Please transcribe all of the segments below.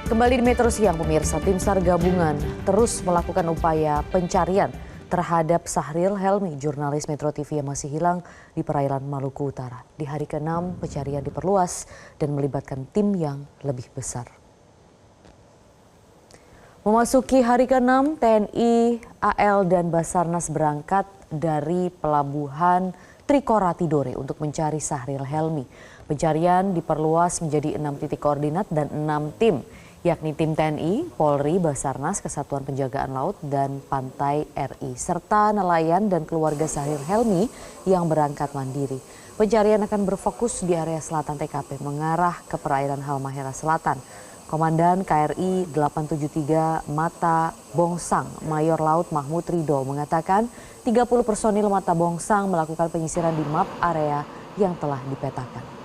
Kembali di Metro Siang, pemirsa, tim SAR gabungan terus melakukan upaya pencarian terhadap Sahril Helmi, jurnalis Metro TV yang masih hilang di perairan Maluku Utara. Di hari ke-6, pencarian diperluas dan melibatkan tim yang lebih besar. Memasuki hari ke-6, TNI, AL, dan Basarnas berangkat dari pelabuhan Trikora Tidore untuk mencari Sahril Helmi. Pencarian diperluas menjadi 6 titik koordinat dan 6 tim, yakni tim TNI, Polri, Basarnas, Kesatuan Penjagaan Laut, dan Pantai RI, serta nelayan dan keluarga Sahril Helmi yang berangkat mandiri. Pencarian akan berfokus di area selatan TKP mengarah ke perairan Halmahera Selatan. Komandan KRI 873 Mata Bongsang, Mayor Laut Mahmud Ridho mengatakan 30 personil Mata Bongsang melakukan penyisiran di map area yang telah dipetakan.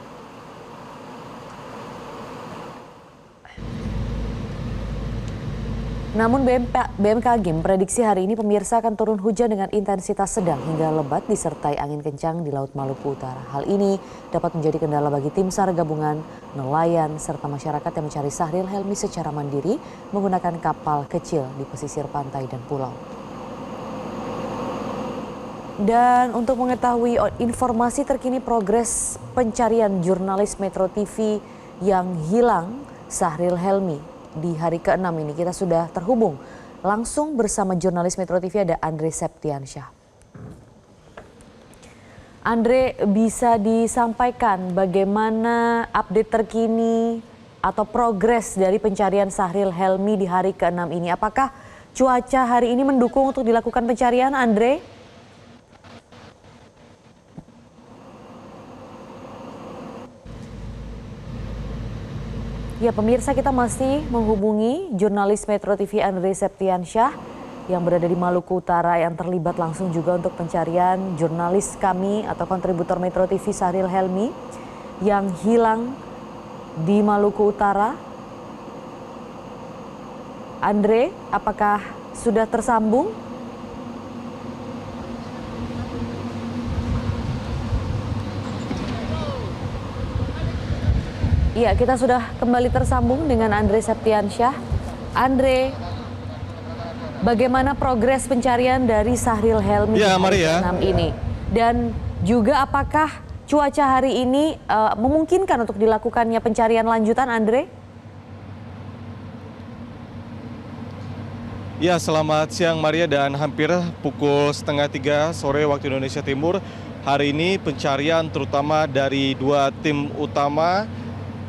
Namun BMKG memprediksi hari ini pemirsa akan turun hujan dengan intensitas sedang hingga lebat disertai angin kencang di Laut Maluku Utara. Hal ini dapat menjadi kendala bagi tim SAR gabungan, nelayan, serta masyarakat yang mencari Sahril Helmi secara mandiri menggunakan kapal kecil di pesisir pantai dan pulau. Dan untuk mengetahui informasi terkini progres pencarian jurnalis Metro TV yang hilang, Sahril Helmi, di hari ke-6 ini kita sudah terhubung langsung bersama jurnalis Metro TV, ada Andre Septiansyah. Andre, bisa disampaikan bagaimana update terkini atau progres dari pencarian Sahril Helmi di hari ke-6 ini? Apakah cuaca hari ini mendukung untuk dilakukan pencarian, Andre? Ya, pemirsa, kita masih menghubungi jurnalis Metro TV Andre Septiansyah yang berada di Maluku Utara yang terlibat langsung juga untuk pencarian jurnalis kami atau kontributor Metro TV Sahril Helmi yang hilang di Maluku Utara. Andre, apakah sudah tersambung? Iya, kita sudah kembali tersambung dengan Andre Septiansyah. Andre, bagaimana progres pencarian dari Sahril Helmi di hari ke-6 ini? Dan juga apakah cuaca hari ini memungkinkan untuk dilakukannya pencarian lanjutan, Andre? Ya, selamat siang Maria, dan hampir pukul 2:30 sore waktu Indonesia Timur. Hari ini pencarian terutama dari dua tim utama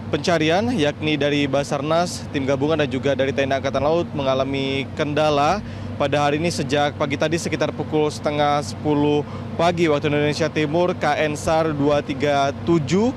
pencarian, yakni dari Basarnas, tim gabungan, dan juga dari TNI Angkatan Laut mengalami kendala pada hari ini. Sejak pagi tadi sekitar pukul 9:30 pagi waktu Indonesia Timur, KN SAR 237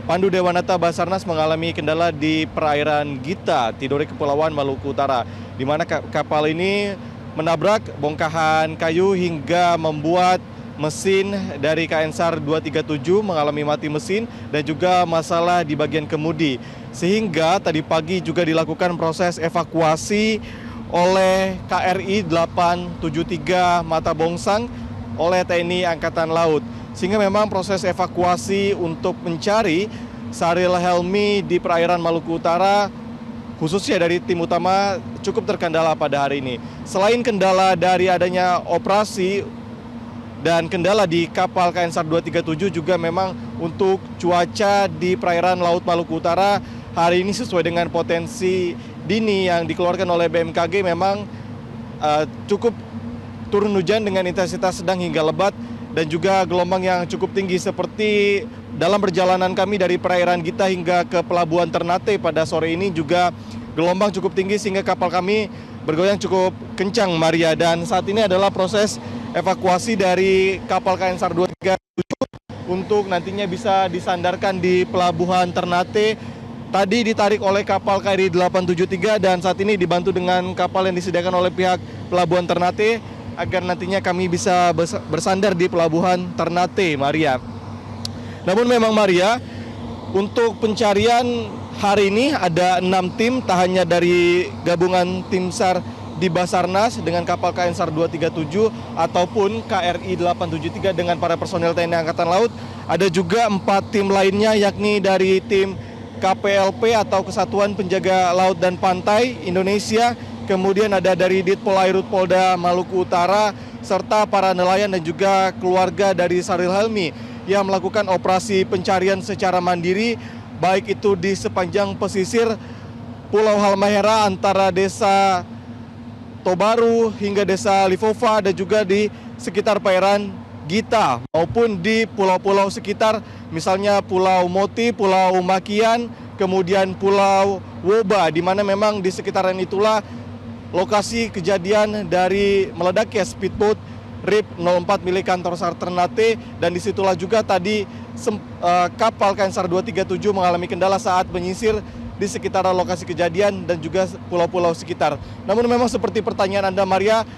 Pandu Dewanata Basarnas mengalami kendala di perairan Gita, Tidore, Kepulauan Maluku Utara, di mana kapal ini menabrak bongkahan kayu hingga membuat mesin dari KN SAR 237 mengalami mati mesin dan juga masalah di bagian kemudi. Sehingga tadi pagi juga dilakukan proses evakuasi oleh KRI 873 Mata Bongsang oleh TNI Angkatan Laut. Sehingga memang proses evakuasi untuk mencari Sahril Helmi di perairan Maluku Utara, khususnya dari tim utama, cukup terkendala pada hari ini. Selain kendala dari adanya operasi dan kendala di kapal KN SAR 237, juga memang untuk cuaca di perairan Laut Maluku Utara hari ini sesuai dengan potensi dini yang dikeluarkan oleh BMKG, memang cukup turun hujan dengan intensitas sedang hingga lebat dan juga gelombang yang cukup tinggi, seperti dalam perjalanan kami dari perairan Gita hingga ke Pelabuhan Ternate pada sore ini juga gelombang cukup tinggi sehingga kapal kami bergoyang cukup kencang, Maria. Dan saat ini adalah proses evakuasi dari kapal KN SAR 237 untuk nantinya bisa disandarkan di Pelabuhan Ternate. Tadi ditarik oleh kapal KRI 873 dan saat ini dibantu dengan kapal yang disediakan oleh pihak Pelabuhan Ternate agar nantinya kami bisa bersandar di Pelabuhan Ternate, Maria. Namun memang, Maria, untuk pencarian hari ini ada 6 tim, tak hanya dari gabungan tim SAR di Basarnas dengan kapal KN SAR 237 ataupun KRI 873 dengan para personel TNI Angkatan Laut. Ada juga 4 tim lainnya, yakni dari tim KPLP atau Kesatuan Penjaga Laut dan Pantai Indonesia, kemudian ada dari Ditpol Airut Polda Maluku Utara, serta para nelayan dan juga keluarga dari Sahril Helmi yang melakukan operasi pencarian secara mandiri, baik itu di sepanjang pesisir Pulau Halmahera antara desa Tobaru hingga desa Livova dan juga di sekitar perairan Gita maupun di pulau-pulau sekitar, misalnya Pulau Moti, Pulau Makian, kemudian Pulau Woba, di mana memang di sekitaran itulah lokasi kejadian dari meledaknya speedboat RIP 04 milik kantor SAR Ternate, dan disitulah juga tadi kapal KN SAR 237 mengalami kendala saat menyisir di sekitar lokasi kejadian dan juga pulau-pulau sekitar. Namun memang seperti pertanyaan Anda, Maria,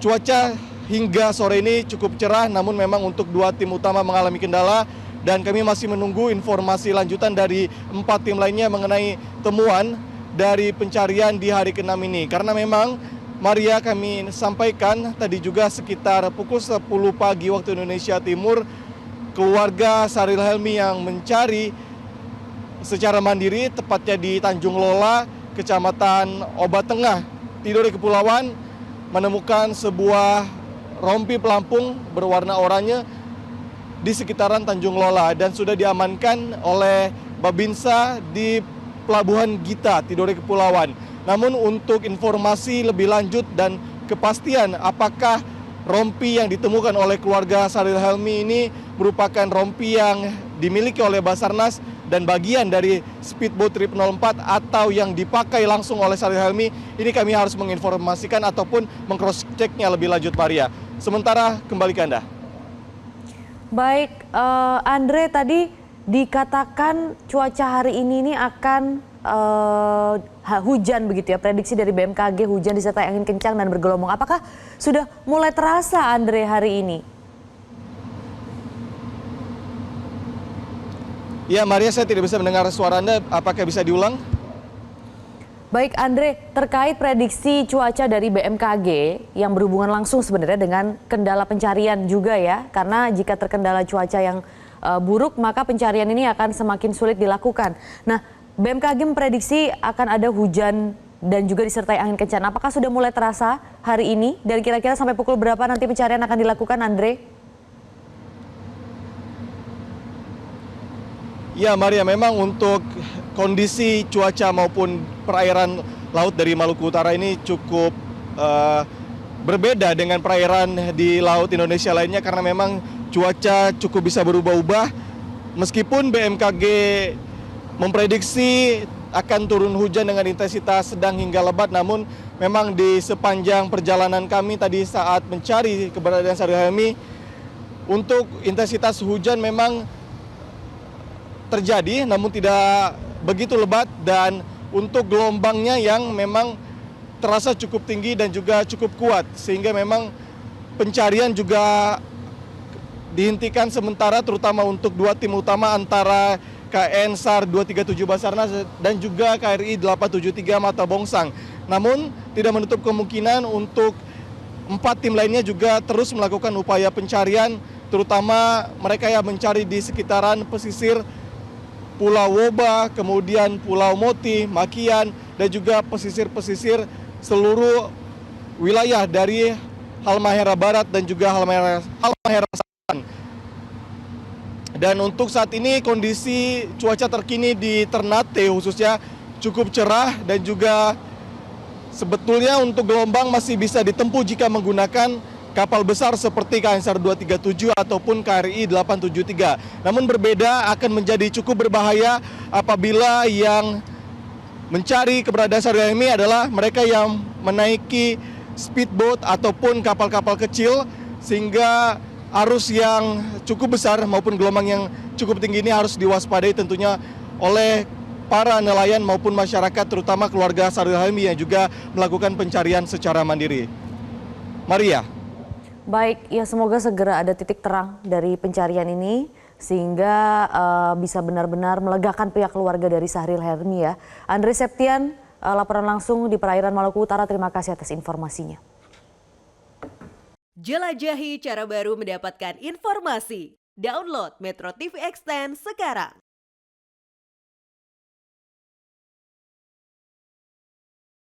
cuaca hingga sore ini cukup cerah, namun memang untuk dua tim utama mengalami kendala, dan kami masih menunggu informasi lanjutan dari 4 tim lainnya mengenai temuan dari pencarian di hari ke-6 ini. Karena memang, Maria, kami sampaikan tadi juga sekitar pukul 10 pagi waktu Indonesia Timur, keluarga Sahril Helmi yang mencari secara mandiri, tepatnya di Tanjung Lola, Kecamatan Obat Tengah, Tidore Kepulauan, menemukan sebuah rompi pelampung berwarna oranye di sekitaran Tanjung Lola dan sudah diamankan oleh Babinsa di Pelabuhan Gita, Tidore Kepulauan. Namun untuk informasi lebih lanjut dan kepastian apakah rompi yang ditemukan oleh keluarga Sahril Helmi ini merupakan rompi yang dimiliki oleh Basarnas dan bagian dari speedboat RIP 04 atau yang dipakai langsung oleh Sahril Helmi, ini kami harus menginformasikan ataupun meng-cross-checknya lebih lanjut, Maria. Sementara kembali ke Anda. Baik, Andre, tadi dikatakan cuaca hari ini akan hujan begitu ya, prediksi dari BMKG hujan disertai angin kencang dan bergelombang. Apakah sudah mulai terasa, Andre, hari ini? Ya, Maria, saya tidak bisa mendengar suara Anda. Apakah bisa diulang? Baik, Andre, terkait prediksi cuaca dari BMKG yang berhubungan langsung sebenarnya dengan kendala pencarian juga ya. Karena jika terkendala cuaca yang buruk, maka pencarian ini akan semakin sulit dilakukan. Nah, BMKG memprediksi akan ada hujan dan juga disertai angin kencang. Apakah sudah mulai terasa hari ini? Dan kira-kira sampai pukul berapa nanti pencarian akan dilakukan, Andre? Ya, Maria, memang untuk kondisi cuaca maupun perairan laut dari Maluku Utara ini cukup berbeda dengan perairan di laut Indonesia lainnya karena memang cuaca cukup bisa berubah-ubah. Meskipun BMKG memprediksi akan turun hujan dengan intensitas sedang hingga lebat, namun memang di sepanjang perjalanan kami tadi saat mencari keberadaan Sahril Helmi, untuk intensitas hujan memang terjadi namun tidak begitu lebat, dan untuk gelombangnya yang memang terasa cukup tinggi dan juga cukup kuat, sehingga memang pencarian juga dihentikan sementara, terutama untuk dua tim utama antara KN SAR 237 Basarnas dan juga KRI 873 Mata Bongsang. Namun tidak menutup kemungkinan untuk 4 tim lainnya juga terus melakukan upaya pencarian, terutama mereka yang mencari di sekitaran pesisir Pulau Woba, kemudian Pulau Moti, Makian, dan juga pesisir-pesisir seluruh wilayah dari Halmahera Barat dan juga Halmahera Selatan. Dan untuk saat ini kondisi cuaca terkini di Ternate khususnya cukup cerah, dan juga sebetulnya untuk gelombang masih bisa ditempuh jika menggunakan kapal besar seperti KN SAR 237 ataupun KRI 873. Namun berbeda akan menjadi cukup berbahaya apabila yang mencari keberadaan Sahril Helmi adalah mereka yang menaiki speedboat ataupun kapal-kapal kecil, sehingga arus yang cukup besar maupun gelombang yang cukup tinggi ini harus diwaspadai tentunya oleh para nelayan maupun masyarakat, terutama keluarga Sahril Helmi yang juga melakukan pencarian secara mandiri. Maria. Baik, ya semoga segera ada titik terang dari pencarian ini sehingga bisa benar-benar melegakan pihak keluarga dari Sahril Helmi ya. Andre Septian, laporan langsung di perairan Maluku Utara, terima kasih atas informasinya. Jelajahi cara baru mendapatkan informasi. Download Metro TV Extend sekarang.